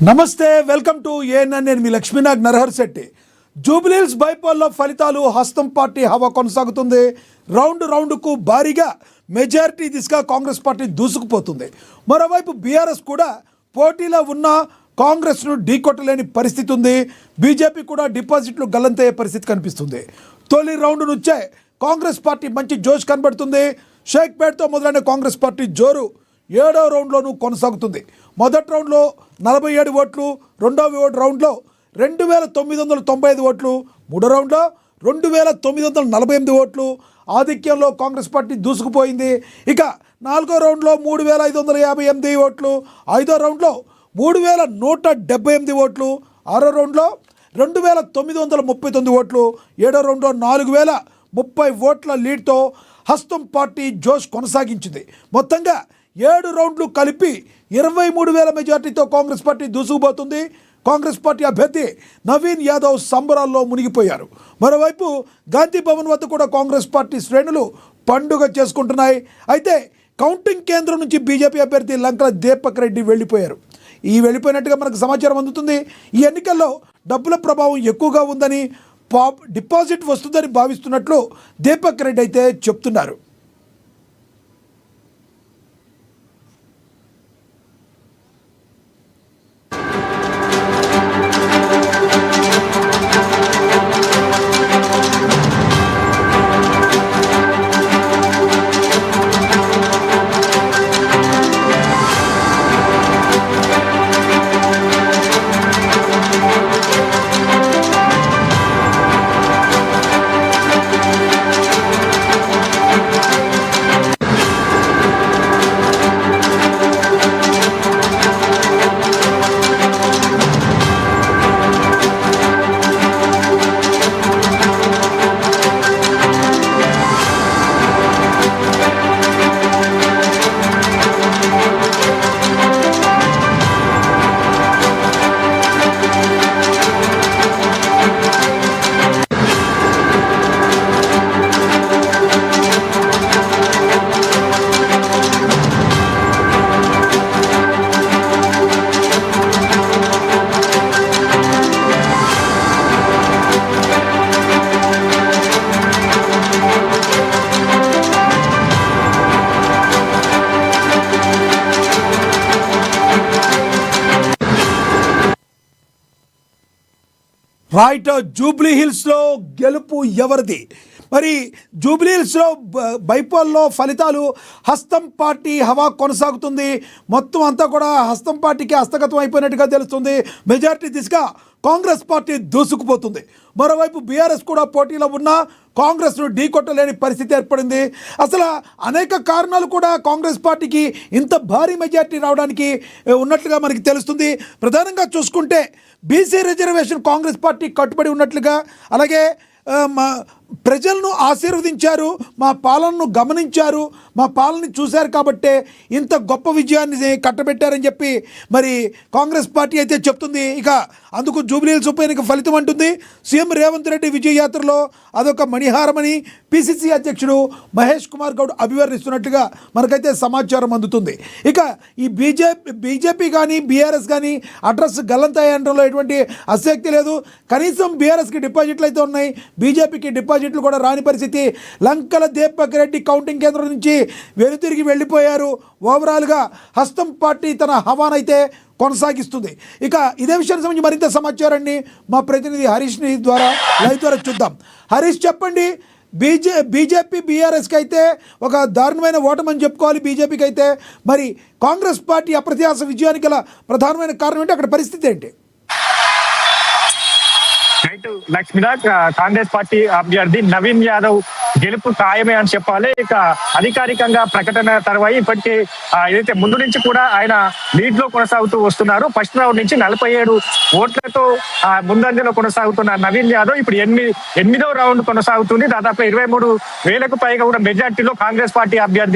నమస్తే, welcome to ANN. నేను మీ లక్ష్మీనాగ్ నరహర్ శెట్టి. జూబ్లీహిల్స్ బైపోల్లో ఫలితాలు హస్తం పార్టీ హవా కొనసాగుతుంది. రౌండ్కు భారీగా మెజారిటీ దిశగా కాంగ్రెస్ పార్టీ దూసుకుపోతుంది. మరోవైపు బీఆర్ఎస్ కూడా పోటీలో ఉన్న కాంగ్రెస్ను ఢీకొట్టలేని పరిస్థితి ఉంది. బీజేపీ కూడా డిపాజిట్లు గల్లంతయ్యే పరిస్థితి కనిపిస్తుంది. తొలి రౌండ్ నుంచే కాంగ్రెస్ పార్టీ మంచి జోష్ కనబడుతుంది. షేక్పేట్తో మొదలైన కాంగ్రెస్ పార్టీ జోరు 7వ రౌండ్లోనూ కొనసాగుతుంది. మొదటి రౌండ్లో 47 ఓట్లు, రెండవ రౌండ్లో 2995 ఓట్లు, మూడో రౌండ్లో 2948 ఓట్లు. ఆధిక్యంలో కాంగ్రెస్ పార్టీ దూసుకుపోయింది. ఇక 4వ రౌండ్లో 3558 ఓట్లు, 5వ రౌండ్లో 3178 ఓట్లు, 6వ రౌండ్లో 2939 ఓట్లు, 7వ రౌండ్లో 4030 ఓట్ల లీడ్తో హస్తం పార్టీ జోష్ కొనసాగించింది. మొత్తంగా 7 రౌండ్లు కలిపి 23,000 మెజార్టీతో కాంగ్రెస్ పార్టీ దూసుకుపోతుంది. కాంగ్రెస్ పార్టీ అభ్యర్థి నవీన్ యాదవ్ సంబరాల్లో మునిగిపోయారు. మరోవైపు గాంధీ భవన్ వద్ద కూడా కాంగ్రెస్ పార్టీ శ్రేణులు పండుగ చేసుకుంటున్నాయి. అయితే కౌంటింగ్ కేంద్రం నుంచి బీజేపీ అభ్యర్థి లంకల దీపక్ రెడ్డి వెళ్ళిపోయారు. వెళ్ళిపోయినట్టుగా మనకు సమాచారం అందుతుంది. ఈ ఎన్నికల్లో డబ్బుల ప్రభావం ఎక్కువగా ఉందని, డిపాజిట్ వస్తుందని భావిస్తున్నట్లు దీపక్ రెడ్డి అయితే చెప్తున్నారు. రైట్, జూబ్లీహిల్స్లో గెలుపు ఎవరిది? మరి జూబ్లీహిల్స్లో బైపోల్లో ఫలితాలు హస్తం పార్టీ హవా కొనసాగుతుంది. మొత్తం అంతా కూడా హస్తం పార్టీకి హస్తగతం అయిపోయినట్టుగా తెలుస్తుంది. మెజారిటీ దిశగా కాంగ్రెస్ పార్టీ దూసుకుపోతుంది. మరోవైపు బీఆర్ఎస్ కూడా పోటీలో ఉన్న కాంగ్రెస్ను ఢీకొట్టలేని పరిస్థితి ఏర్పడింది. అసలు అనేక కారణాలు కూడా కాంగ్రెస్ పార్టీకి ఇంత భారీ మెజారిటీ రావడానికి ఉన్నట్లుగా మనకి తెలుస్తుంది. ప్రధానంగా చూసుకుంటే బీసీ రిజర్వేషన్ కాంగ్రెస్ పార్టీ కట్టుబడి ఉన్నట్లుగా, అలాగే ప్రజలను ఆశీర్వదించారు, మా పాలనను గమనించారు, మా పాలనని చూశారు కాబట్టే ఇంత గొప్ప విజయాన్ని కట్టబెట్టారని చెప్పి మరి కాంగ్రెస్ పార్టీ అయితే చెప్తుంది. ఇక అందుకు జూబ్లీహిల్స్ ఉప ఎన్నిక ఫలితం అంటుంది. సీఎం రేవంత్ రెడ్డి విజయ యాత్రలో అదొక మణిహారమని పిసిసి అధ్యక్షుడు మహేష్ కుమార్ గౌడ్ అభివర్ణిస్తున్నట్టుగా మనకైతే సమాచారం అందుతుంది. ఇక ఈ బీజేపీ కానీ బీఆర్ఎస్ కానీ అడ్రస్ గల్లంతయ్యడంలో ఎటువంటి ఆసక్తి లేదు. కనీసం బీఆర్ఎస్కి డిపాజిట్లు అయితే ఉన్నాయి, బీజేపీకి డిపాజిట్లు కూడా రాని పరిస్థితి. లంకల దీపక్ రెడ్డి కౌంటింగ్ కేంద్రం నుంచి వెనుతిరిగి వెళ్ళిపోయారు. ఓవరాల్గా హస్తం పార్టీ తన హవానైతే కొనసాగిస్తుంది. ఇక ఇదే విషయానికి సంబంధించి మరింత సమాచారాన్ని మా ప్రతినిధి హరీష్ని లైవ్ ద్వారా చూద్దాం. హరీష్, చెప్పండి. బీజేపీ బీఆర్ఎస్కి అయితే ఒక దారుణమైన ఓటమని చెప్పుకోవాలి. బీజేపీకి అయితే మరి కాంగ్రెస్ పార్టీ అప్రత్యాశ విజయానికి గల ప్రధానమైన కారణం ఏంటి? అక్కడ పరిస్థితి ఏంటి? లక్ష్మీనాథ్, కాంగ్రెస్ పార్టీ అభ్యర్థి నవీన్ యాదవ్ గెలుపు ఖాయమే అని చెప్పాలి. ఇక అధికారికంగా ప్రకటన తర్వాత ఇప్పటికే ఏదైతే ముందు నుంచి కూడా ఆయన లీడ్ లో కొనసాగుతూ వస్తున్నారు. ఫస్ట్ రౌండ్ నుంచి 47 ఓట్లతో ముందంజలో కొనసాగుతున్న నవీన్ యాదవ్ ఇప్పుడు 8వ రౌండ్ కొనసాగుతుంది. దాదాపు 23,000కు పైగా కూడా మెజార్టీలో కాంగ్రెస్ పార్టీ అభ్యర్థి